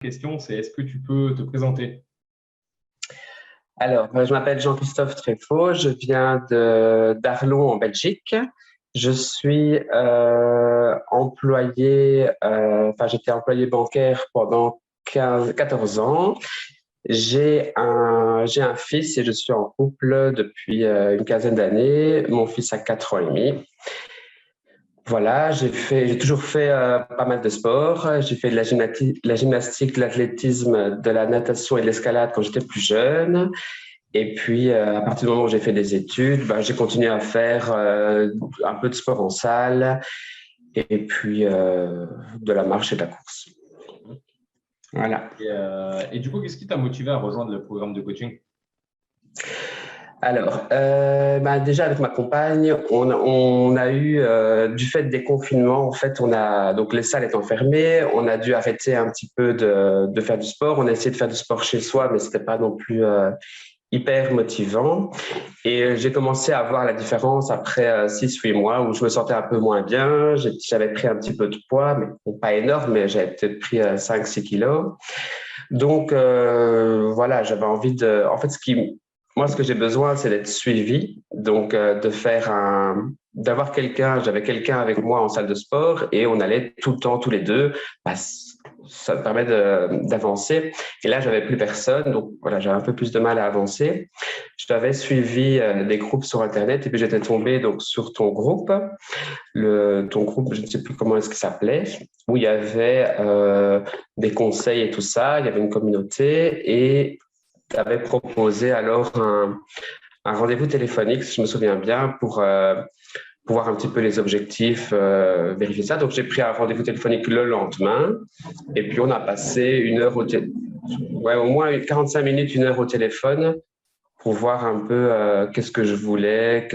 Question, c'est est-ce que tu peux te présenter? Alors, je m'appelle Jean-Christophe Tréfaut, je viens d'Arlon en Belgique. Je suis j'étais employé bancaire pendant 14 ans. J'ai un fils et je suis en couple depuis une quinzaine d'années. Mon fils a 4 ans et demi. Voilà, j'ai toujours fait pas mal de sport. J'ai fait de la gymnastique, de l'athlétisme, de la natation et de l'escalade quand j'étais plus jeune. Et puis, à partir du moment où j'ai fait des études, j'ai continué à faire un peu de sport en salle et puis de la marche et de la course. Voilà. Et du coup, qu'est-ce qui t'a motivé à rejoindre le programme de coaching? Alors, déjà avec ma compagne, on a eu, du fait des confinements, en fait, donc les salles étant fermées, on a dû arrêter un petit peu de faire du sport. On a essayé de faire du sport chez soi, mais c'était pas non plus hyper motivant. Et j'ai commencé à voir la différence après 6-8 mois où je me sentais un peu moins bien. J'avais pris un petit peu de poids, mais bon, pas énorme, mais j'avais peut-être pris 5-6 kilos. Donc, voilà, j'avais envie de… En fait, moi, ce que j'ai besoin, c'est d'être suivi. Donc, d'avoir quelqu'un, j'avais quelqu'un avec moi en salle de sport et on allait tout le temps, tous les deux. Ça me permet d'avancer. Et là, j'avais plus personne. Donc, voilà, j'avais un peu plus de mal à avancer. J'avais suivi des groupes sur Internet et puis j'étais tombé donc, sur ton groupe. Ton groupe, je ne sais plus comment est-ce qu'il s'appelait, où il y avait des conseils et tout ça, il y avait une communauté et tu avais proposé alors un rendez-vous téléphonique, si je me souviens bien, pour voir un petit peu les objectifs, vérifier ça. Donc, j'ai pris un rendez-vous téléphonique le lendemain et puis on a passé une heure au moins 45 minutes, une heure au téléphone pour voir un peu qu'est-ce que je voulais,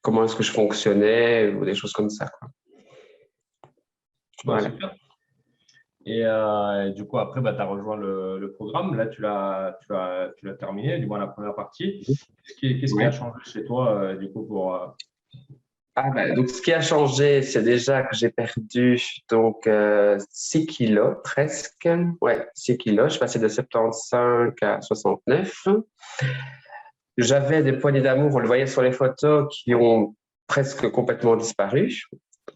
comment est-ce que je fonctionnais ou des choses comme ça, quoi. Voilà. Super. Et du coup, après, tu as rejoint le programme. Là, tu l'as terminé, du moins la première partie. Qu'est-ce qui a Ouais. changé chez toi, du coup, Donc, ce qui a changé, c'est déjà que j'ai perdu donc 6 kilos presque. Ouais, 6 kilos. Je suis passé de 75 à 69. J'avais des poignées d'amour, on le voyait sur les photos, qui ont presque complètement disparu.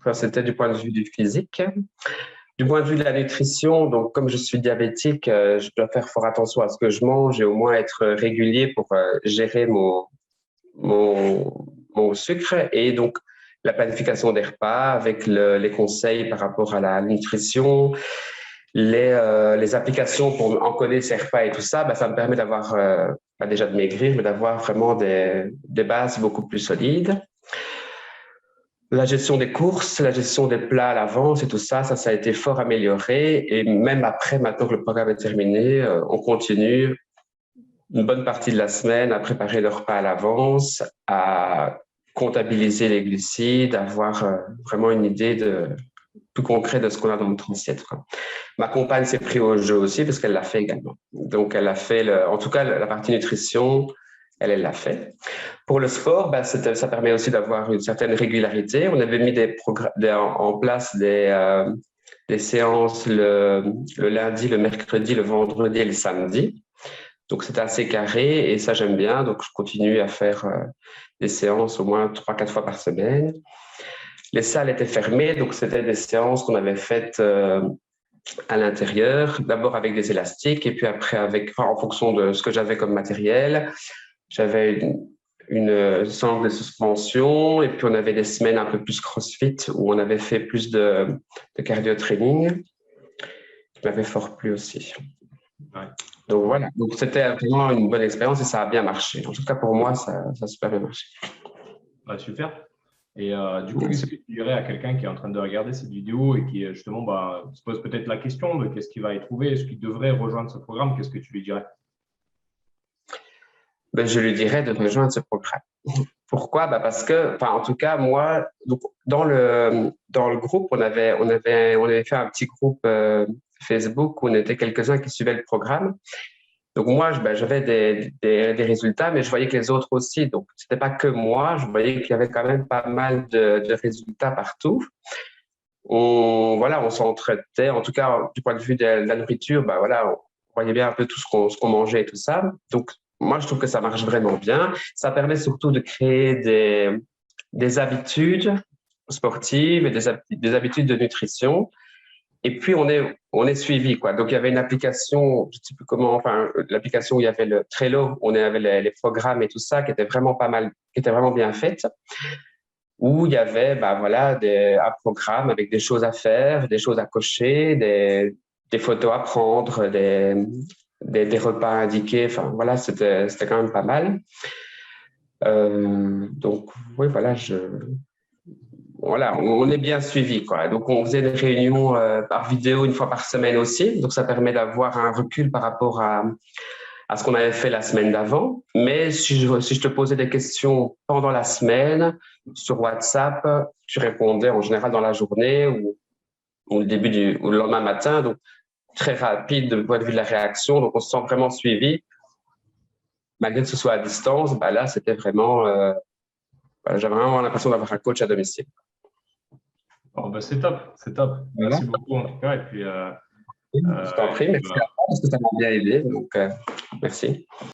Enfin, c'était du point de vue du physique. Du point de vue de la nutrition, donc comme je suis diabétique, je dois faire fort attention à ce que je mange et au moins être régulier pour gérer mon sucre. Et donc, la planification des repas avec les conseils par rapport à la nutrition, les applications pour encoder ces repas et tout ça, ça me permet d'avoir, pas déjà de maigrir, mais d'avoir vraiment des bases beaucoup plus solides. La gestion des courses, la gestion des plats à l'avance et tout ça, ça a été fort amélioré. Et même après, maintenant que le programme est terminé, on continue une bonne partie de la semaine à préparer le repas à l'avance, à comptabiliser les glucides, avoir vraiment une idée plus concrète de ce qu'on a dans notre assiette, quoi. Ma compagne s'est prise au jeu aussi parce qu'elle l'a fait également. Donc, elle a fait, en tout cas, la partie nutrition, elle l'a fait. Pour le sport, ça permet aussi d'avoir une certaine régularité. On avait mis en place des séances le lundi, le mercredi, le vendredi et le samedi. Donc, c'était assez carré et ça, j'aime bien. Donc, je continue à faire des séances au moins 3-4 fois par semaine. Les salles étaient fermées, donc c'était des séances qu'on avait faites à l'intérieur, d'abord avec des élastiques et puis après en fonction de ce que j'avais comme matériel. J'avais une sangle de suspension et puis on avait des semaines un peu plus CrossFit où on avait fait plus de cardio training qui m'avait fort plu aussi. Ouais. Donc voilà, donc c'était vraiment une bonne expérience et ça a bien marché. En tout cas pour moi, ça a super bien marché. Ouais, super. Et du coup, qu'est-ce que tu dirais à quelqu'un qui est en train de regarder cette vidéo et qui justement se pose peut-être la question de qu'est-ce qu'il va y trouver, est-ce qu'il devrait rejoindre ce programme, qu'est-ce que tu lui dirais? Je lui dirais de rejoindre ce programme. Pourquoi? Parce que, en tout cas, moi, donc, dans le groupe, on avait fait un petit groupe Facebook où on était quelques-uns qui suivaient le programme. Donc moi, j'avais des résultats, mais je voyais que les autres aussi. Donc, c'était pas que moi, je voyais qu'il y avait quand même pas mal de résultats partout. on s'entraidait, en tout cas du point de vue de la nourriture, bah voilà, on voyait bien un peu tout ce qu'on mangeait et tout ça. Donc moi, je trouve que ça marche vraiment bien. Ça permet surtout de créer des habitudes sportives et des habitudes de nutrition. Et puis, on est suivi, quoi. Donc, il y avait une application, je ne sais plus comment, enfin, l'application où il y avait le Trello, on avait les programmes et tout ça, qui était vraiment pas mal, qui était vraiment bien faite, où il y avait, bah, voilà, un programme avec des choses à faire, des choses à cocher, des photos à prendre, des repas indiqués. Enfin, voilà, c'était quand même pas mal. Donc, oui, voilà, voilà, on est bien suivi, quoi. Donc, on faisait des réunions par vidéo une fois par semaine aussi. Donc, ça permet d'avoir un recul par rapport à ce qu'on avait fait la semaine d'avant. Mais si je te posais des questions pendant la semaine sur WhatsApp, tu répondais en général dans la journée ou ou le lendemain matin. Donc, très rapide du point de vue de la réaction. Donc, on se sent vraiment suivi. Malgré que ce soit à distance, bah là, c'était vraiment, j'avais vraiment l'impression d'avoir un coach à domicile. Oh, bah, c'est top, c'est top. Voilà. Merci beaucoup en tout cas. Et puis, Je t'en prie, merci à toi parce que ça m'a bien aidé. Donc, merci.